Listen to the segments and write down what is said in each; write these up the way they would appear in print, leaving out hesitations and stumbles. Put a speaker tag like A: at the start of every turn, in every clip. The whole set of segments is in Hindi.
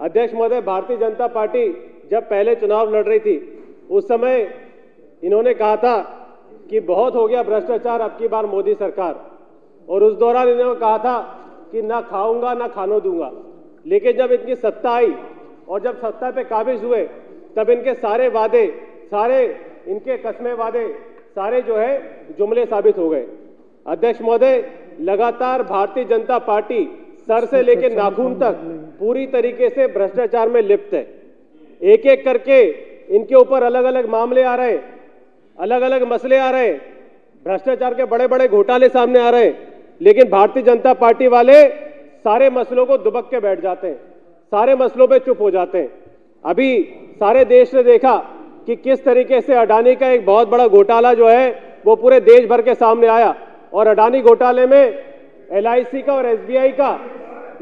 A: अध्यक्ष महोदय, भारतीय जनता पार्टी जब पहले चुनाव लड़ रही थी उस समय इन्होंने कहा था कि बहुत हो गया भ्रष्टाचार, अब की बार मोदी सरकार, और उस दौरान इन्होंने कहा था कि ना खाऊंगा ना खाने दूंगा। लेकिन जब इनकी सत्ता आई और जब सत्ता पे काबिज हुए तब इनके सारे वादे, सारे इनके कसमे वादे सारे जो है जुमले साबित हो गए। अध्यक्ष महोदय, लगातार भारतीय जनता पार्टी सर से लेकर नाखून तक पूरी तरीके से भ्रष्टाचार में लिप्त है। एक एक करके इनके ऊपर अलग अलग मामले आ रहे, अलग अलग मसले आ रहे, भ्रष्टाचार के बड़े बड़े घोटाले सामने आ रहे, लेकिन भारतीय जनता पार्टी वाले सारे मसलों को दुबक के बैठ जाते हैं, सारे मसलों पे चुप हो जाते हैं। अभी सारे देश ने देखा कि किस तरीके से अडानी का एक बहुत बड़ा घोटाला जो है वो पूरे देश भर के सामने आया, और अडानी घोटाले में LIC का और SBI का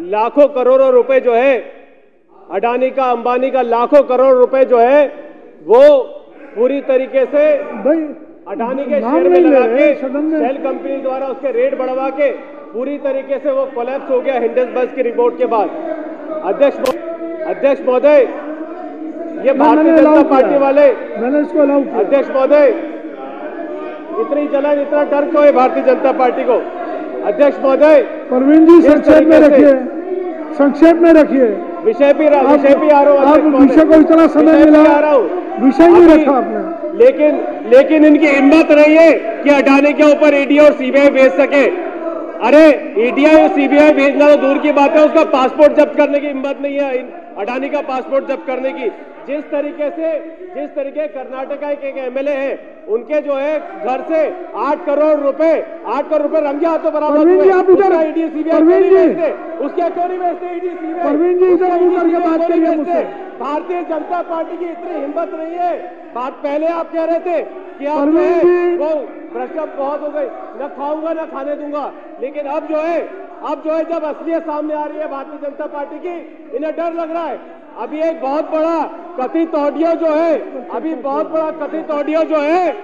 A: लाखों करोड़ों रुपए जो है, अडानी का, अंबानी का लाखों करोड़ रुपए जो है वो पूरी तरीके से अडानी के शेयर में लगा के शेल कंपनी द्वारा उसके रेट बढ़वा के पूरी तरीके से वो कोलैप्स हो गया हिंडनबर्ग की रिपोर्ट के बाद। अध्यक्ष महोदय, ये भारतीय जनता पार्टी वाले,
B: मैंने इसको अलाउ किया।
A: अध्यक्ष महोदय, इतनी जलन, इतना डर क्यों है भारतीय जनता पार्टी को? अध्यक्ष महोदय,
B: परवीन जी संक्षेप में रखिए, संक्षेप में रखिए।
A: विषय भी आ रहा हूँ।
B: आप विषय को इतना समय मिला, विषय नहीं रखा आपने।
A: लेकिन इनकी हिम्मत नहीं है कि अडानी के ऊपर ED और CBI भेज सके। अरे ED और CBI भेजना तो दूर की बात है, उसका पासपोर्ट जब्त करने की हिम्मत नहीं है अडानी का पासपोर्ट जब्त करने की। जिस तरीके कर्नाटका के एक MLA है, उनके जो है घर से 8 करोड़ रुपए रंगे हाथों बराबर हुए। ED CBI उसके क्यों नहीं भेजते ED CBI?
B: परवीन जी इधर करके बात करिए मुझसे।
A: भारतीय जनता पार्टी की इतनी हिम्मत नहीं है। बात पहले आप कह रहे थे कि आप वो भ्रष्टाचार बहुत हो गई, न खाऊंगा न खाने दूंगा, लेकिन अब जो है जब असलियत सामने आ रही है भारतीय जनता पार्टी की, इन्हें डर लग रहा है। अभी एक बहुत बड़ा कथित ऑडियो जो है,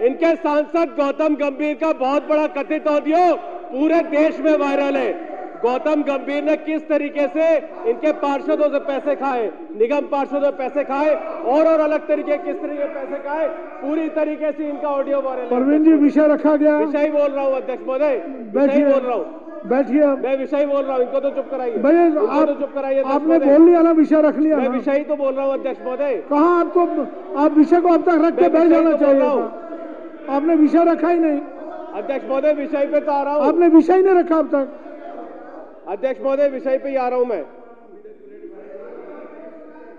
A: इनके सांसद गौतम गंभीर का बहुत बड़ा कथित ऑडियो पूरे देश में वायरल है। गौतम गंभीर ने किस तरीके से इनके पार्षदों से पैसे खाए, निगम पार्षदों से पैसे खाए, और अलग तरीके किस तरीके पैसे खाए, पूरी तरीके से इनका ऑडियो वायरल है।
B: परवीन जी विषय रखा गया,
A: विषय बोल रहा हूँ अध्यक्ष महोदय, विषय बोल रहा हूँ,
B: बैठिए।
A: मैं विषय बोल रहा हूँ, इनको तो चुप कराइए।
B: तो चुप कराइए, आपने बोल लिया ना, विषय रख लिया।
A: मैं विषय तो बोल रहा हूँ अध्यक्ष महोदय।
B: कहाँ आपको, आप विषय को अब तक रख के बैठ जाना चाहिए था। आपने विषय रखा ही नहीं।
A: अध्यक्ष महोदय, विषय पे तो आ रहा हूँ।
B: आपने विषय नहीं रखा अब तक।
A: अध्यक्ष महोदय, विषय पे ही आ रहा हूं मैं।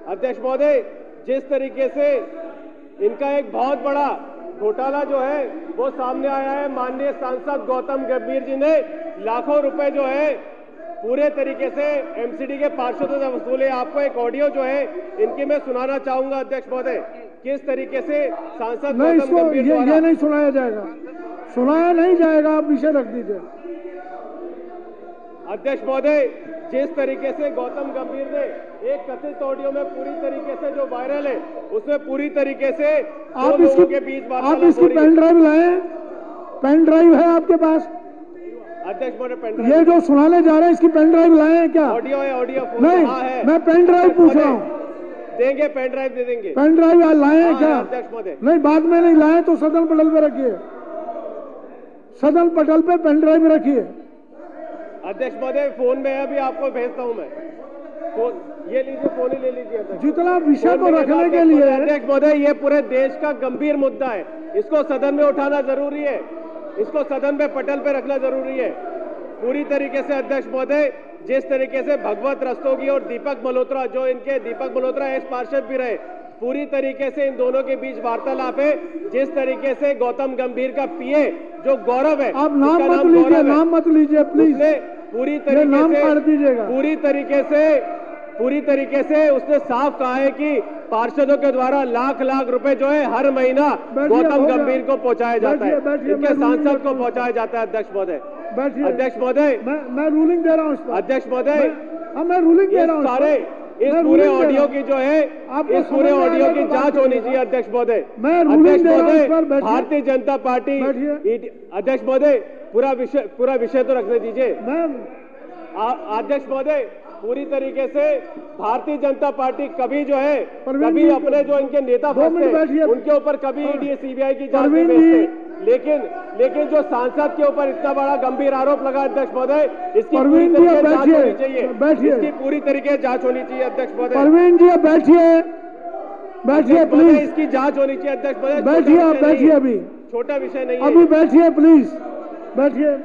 A: अध्यक्ष महोदय, जिस तरीके से इनका एक बहुत बड़ा घोटाला जो है वो सामने आया है, माननीय सांसद गौतम गंभीर जी ने लाखों रुपए जो है पूरे तरीके से MCD के पार्षदों से वसूले। आपको एक ऑडियो जो है इनकी मैं सुनाना चाहूंगा अध्यक्ष महोदय, किस तरीके से सांसद गौतम गंभीर
B: ये नहीं सुनाया जाएगा, सुनाया नहीं जाएगा, आप विषय रख दीजिए।
A: अध्यक्ष महोदय, जिस तरीके से गौतम गंभीर ने एक कथित ऑडियो में पूरी तरीके से जो वायरल है, उसमें पूरी तरीके से
B: आप इसके बीच आप इसकी पेन ड्राइव लाए, पेन ड्राइव है आपके पास?
A: अध्यक्ष महोदय,
B: ये जो सुनाने जा रहे हैं इसकी पेन ड्राइव लाए हैं क्या?
A: ऑडियो है, ऑडियो
B: नहीं है। मैं पेन ड्राइव पूछ रहा हूँ।
A: देंगे, पेन ड्राइव दे देंगे।
B: पेन ड्राइव लाए हैं क्या?
A: अध्यक्ष महोदय,
B: नहीं, बाद में नहीं लाए तो सदन पटल पे रखिए, सदन पटल पे पेन ड्राइव रखिए।
A: अध्यक्ष महोदय, फोन में है, अभी आपको भेजता हूं मैं फोन, ये लीजिए, फोन ही ले लीजिए।
B: जितना विषय को रखने के लिए
A: अध्यक्ष महोदय, ये पूरे देश का गंभीर मुद्दा है, इसको सदन में उठाना जरूरी है, इसको सदन में पटल पे रखना जरूरी है पूरी तरीके से। अध्यक्ष महोदय, जिस तरीके से भगवत रस्तोगी और दीपक मल्होत्रा, जो इनके दीपक मल्होत्रा एक्स पार्षद भी रहे, पूरी तरीके से इन दोनों के बीच वार्तालाप है। जिस तरीके से गौतम गंभीर का PA जो गौरव है,
B: आप नाम मत लीजिए प्लीज,
A: पूरी तरीके से उसने साफ कहा है कि पार्षदों के द्वारा लाख रुपए जो है हर महीना गौतम गंभीर को पहुंचाया जाता है, इनके सांसद को पहुंचाया जाता है। अध्यक्ष महोदय,
B: मैं रूलिंग दे रहा हूँ।
A: अध्यक्ष महोदय,
B: मैं रूलिंग दे रहा हूँ।
A: सारे इस पूरे ऑडियो की जो है, इस पूरे ऑडियो की जांच होनी चाहिए। अध्यक्ष महोदय, अध्यक्ष महोदय, भारतीय जनता पार्टी, अध्यक्ष महोदय, पूरा विषय तो रखने दीजिए। अध्यक्ष महोदय, पूरी तरीके से भारतीय जनता पार्टी कभी जो है
B: परवीन
A: कभी
B: जी,
A: अपने जो इनके नेता
B: 2 मिनट बैठिए।
A: फंसते उनके ऊपर कभी ईडी सीबीआई की जांच नहीं
B: परवीन जी।
A: भेजते, लेकिन जो सांसद के ऊपर इतना बड़ा गंभीर आरोप लगा अध्यक्ष महोदय, इसकी पूरी
B: परवीन जी,
A: तरीके
B: अब
A: से जांच होनी
B: बैठिए,
A: चाहिए।
B: बैठिए।
A: इसकी पूरी तरीके से जांच होनी चाहिए अध्यक्ष महोदय।
B: परवीन जी, अब बैठिए, बैठिए
A: अध्यक्ष महोदय,
B: प्लीज।
A: इसकी जांच होनी चाहिए अध्यक्ष महोदय।
B: बैठिए, आप बैठिए अभी,
A: छोटा विषय नहीं है।
B: अभी बैठिए प्लीज, बैठिए।